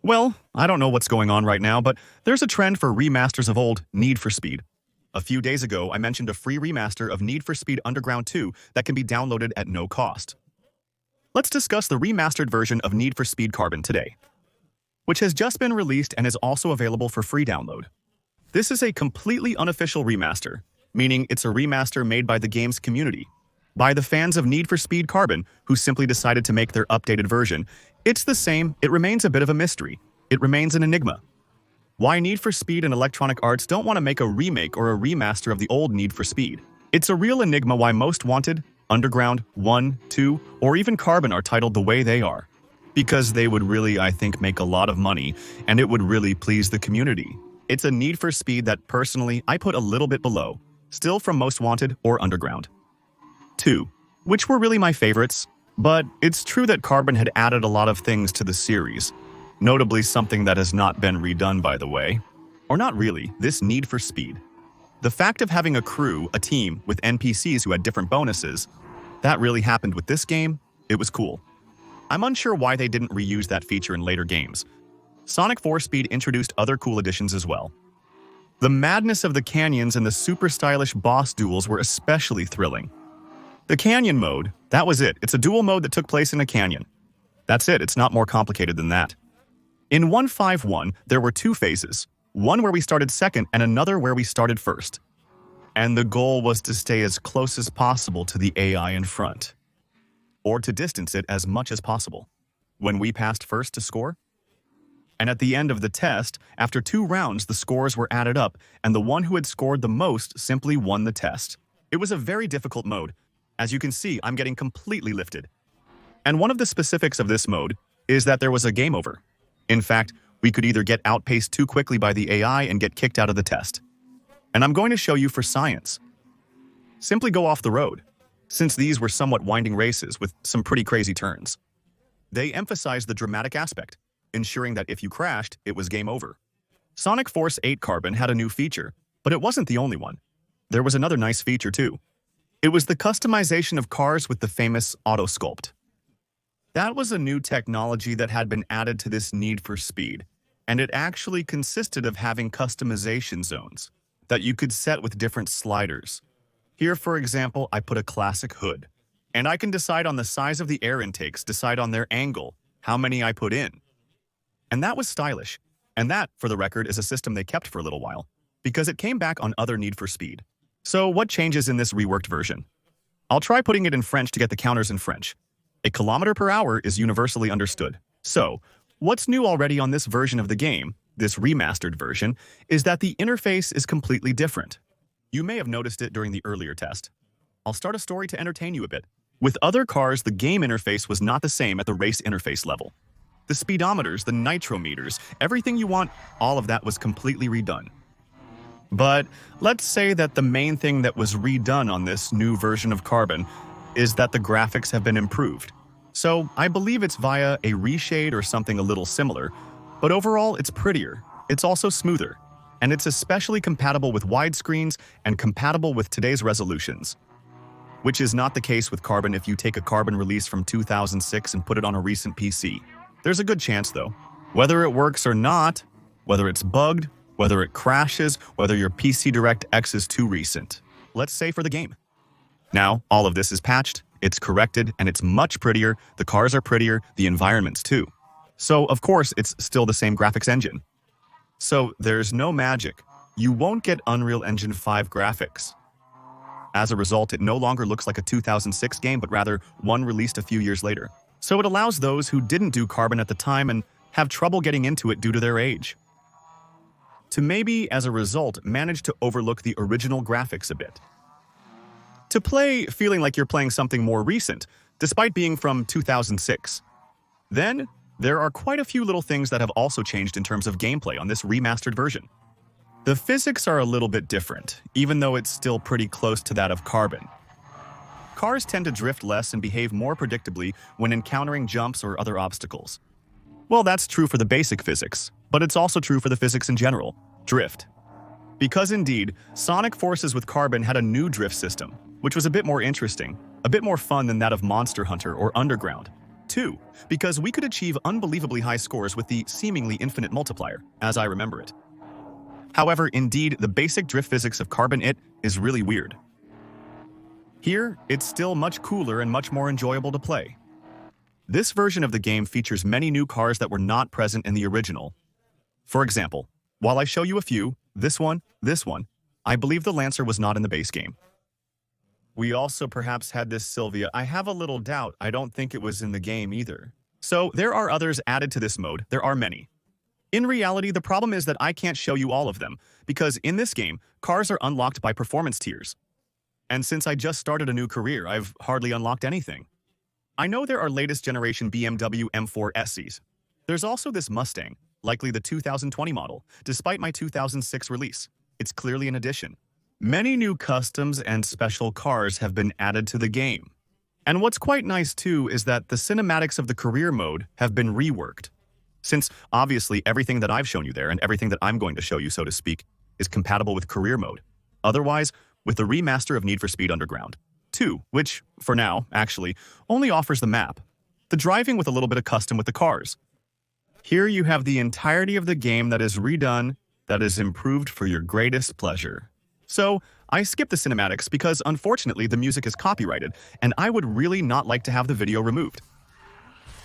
Well, I don't know what's going on right now, but there's a trend for remasters of old Need for Speed. A few days ago, I mentioned a free remaster of Need for Speed Underground 2 that can be downloaded at no cost. Let's discuss the remastered version of Need for Speed Carbon today, which has just been released and is also available for free download. This is a completely unofficial remaster, meaning it's a remaster made by the game's community, by the fans of Need for Speed Carbon who simply decided to make their updated version. It's the same, it remains a bit of a mystery. It remains an enigma. Why Need for Speed and Electronic Arts don't want to make a remake or a remaster of the old Need for Speed. It's a real enigma why Most Wanted, Underground, 1, 2, or even Carbon are titled the way they are. Because they would really, I think, make a lot of money, and it would really please the community. It's a Need for Speed that, personally, I put a little bit below, still from Most Wanted or Underground 2, which were really my favorites, but it's true that Carbon had added a lot of things to the series, notably something that has not been redone, by the way. Or not really, this Need for Speed. The fact of having a crew, a team, with NPCs who had different bonuses, that really happened with this game. It was cool. I'm unsure why they didn't reuse that feature in later games. Sonic 4 Speed introduced other cool additions as well. The madness of the canyons and the super stylish boss duels were especially thrilling. The canyon mode, that was it. It's a duel mode that took place in a canyon. That's it, it's not more complicated than that. In 151, there were two phases, one where we started second and another where we started first. And the goal was to stay as close as possible to the AI in front, or to distance it as much as possible. When we passed first to score, and at the end of the test, after 2 rounds, the scores were added up, and the one who had scored the most simply won the test. It was a very difficult mode. As you can see, I'm getting completely lifted. And one of the specifics of this mode is that there was a game over. In fact, we could either get outpaced too quickly by the AI and get kicked out of the test. And I'm going to show you for science. Simply go off the road, since these were somewhat winding races with some pretty crazy turns. They emphasized the dramatic aspect, ensuring that if you crashed, it was game over. Sonic Force 8 Carbon had a new feature, but it wasn't the only one. There was another nice feature too. It was the customization of cars with the famous Autosculpt. That was a new technology that had been added to this Need for Speed, and it actually consisted of having customization zones that you could set with different sliders. Here, for example, I put a classic hood, and I can decide on the size of the air intakes, decide on their angle, how many I put in. And that was stylish, and that, for the record, is a system they kept for a little while, because it came back on other Need for Speed. So what changes in this reworked version? I'll try putting it in French to get the counters in French. A kilometer per hour is universally understood. So, what's new already on this version of the game, this remastered version, is that the interface is completely different. You may have noticed it during the earlier test. I'll start a story to entertain you a bit. With other cars, the game interface was not the same at the race interface level. The speedometers, the nitrometers, everything you want, all of that was completely redone. But let's say that the main thing that was redone on this new version of Carbon is that the graphics have been improved. So I believe it's via a reshade or something a little similar, but overall it's prettier, it's also smoother, and it's especially compatible with widescreens and compatible with today's resolutions. Which is not the case with Carbon if you take a Carbon release from 2006 and put it on a recent PC. There's a good chance though. Whether it works or not, whether it's bugged, whether it crashes, whether your PC DirectX is too recent. Let's say for the game. Now, all of this is patched, it's corrected, and it's much prettier, the cars are prettier, the environments too. So, of course, it's still the same graphics engine. So, there's no magic. You won't get Unreal Engine 5 graphics. As a result, it no longer looks like a 2006 game, but rather one released a few years later. So it allows those who didn't do Carbon at the time and have trouble getting into it due to their age to maybe, as a result, manage to overlook the original graphics a bit. To play feeling like you're playing something more recent, despite being from 2006. Then, there are quite a few little things that have also changed in terms of gameplay on this remastered version. The physics are a little bit different, even though it's still pretty close to that of Carbon. Cars tend to drift less and behave more predictably when encountering jumps or other obstacles. Well, that's true for the basic physics, but it's also true for the physics in general, drift. Because indeed, Sonic Forces with Carbon had a new drift system, which was a bit more interesting, a bit more fun than that of Monster Hunter or Underground. 2, because we could achieve unbelievably high scores with the seemingly infinite multiplier, as I remember it. However, indeed, the basic drift physics of Carbon is really weird. Here, it's still much cooler and much more enjoyable to play. This version of the game features many new cars that were not present in the original. For example, while I show you a few, this one, I believe the Lancer was not in the base game. We also perhaps had this Sylvia. I have a little doubt. I don't think it was in the game either. So there are others added to this mode. There are many. In reality, the problem is that I can't show you all of them, because in this game, cars are unlocked by performance tiers. And since I just started a new career, I've hardly unlocked anything. I know there are latest generation BMW M4 SEs. There's also this Mustang, likely the 2020 model, despite my 2006 release. It's clearly an addition. Many new customs and special cars have been added to the game. And what's quite nice too is that the cinematics of the career mode have been reworked. Since obviously everything that I've shown you there and everything that I'm going to show you, so to speak, is compatible with career mode. Otherwise, with the remaster of Need for Speed Underground 2, which, for now, actually, only offers the map, the driving with a little bit of custom with the cars. Here you have the entirety of the game that is redone, that is improved for your greatest pleasure. So, I skipped the cinematics because, unfortunately, the music is copyrighted, and I would really not like to have the video removed.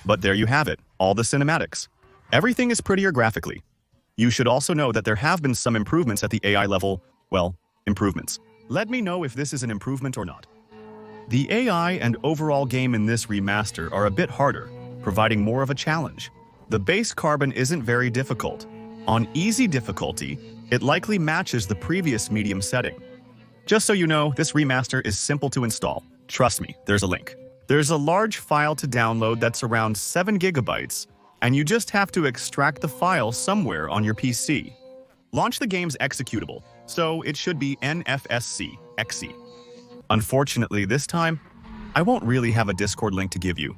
But there you have it, all the cinematics. Everything is prettier graphically. You should also know that there have been some improvements at the AI level, well, improvements. Let me know if this is an improvement or not. The AI and overall game in this remaster are a bit harder, providing more of a challenge. The base Carbon isn't very difficult. On easy difficulty, it likely matches the previous medium setting. Just so you know, this remaster is simple to install. Trust me, there's a link. There's a large file to download that's around 7 gigabytes, and you just have to extract the file somewhere on your PC. Launch the game's executable, so it should be NFS Carbon. Unfortunately, this time, I won't really have a Discord link to give you.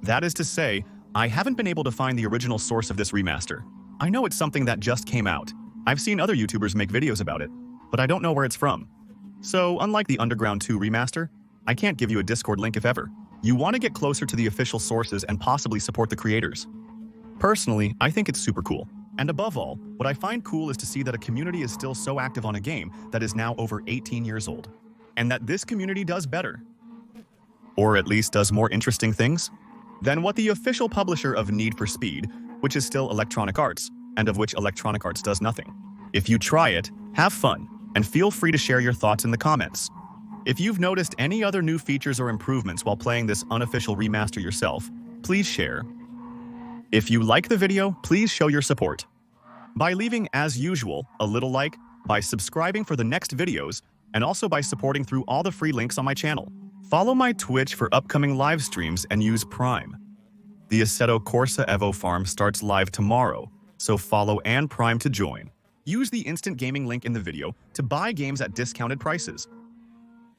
That is to say, I haven't been able to find the original source of this remaster. I know it's something that just came out. I've seen other YouTubers make videos about it, but I don't know where it's from. So, unlike the Underground 2 remaster, I can't give you a Discord link if ever. You want to get closer to the official sources and possibly support the creators. Personally, I think it's super cool. And above all, what I find cool is to see that a community is still so active on a game that is now over 18 years old. And that this community does better. Or at least does more interesting things than what the official publisher of Need for Speed, which is still Electronic Arts, and of which Electronic Arts does nothing. If you try it, have fun, and feel free to share your thoughts in the comments. If you've noticed any other new features or improvements while playing this unofficial remaster yourself, please share. If you like the video, please show your support by leaving, as usual, a little like, by subscribing for the next videos, and also by supporting through all the free links on my channel. Follow my Twitch for upcoming live streams and use Prime. The Assetto Corsa Evo farm starts live tomorrow, so follow and Prime to join. Use the instant gaming link in the video to buy games at discounted prices.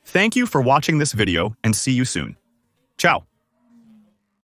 Thank you for watching this video and see you soon. Ciao!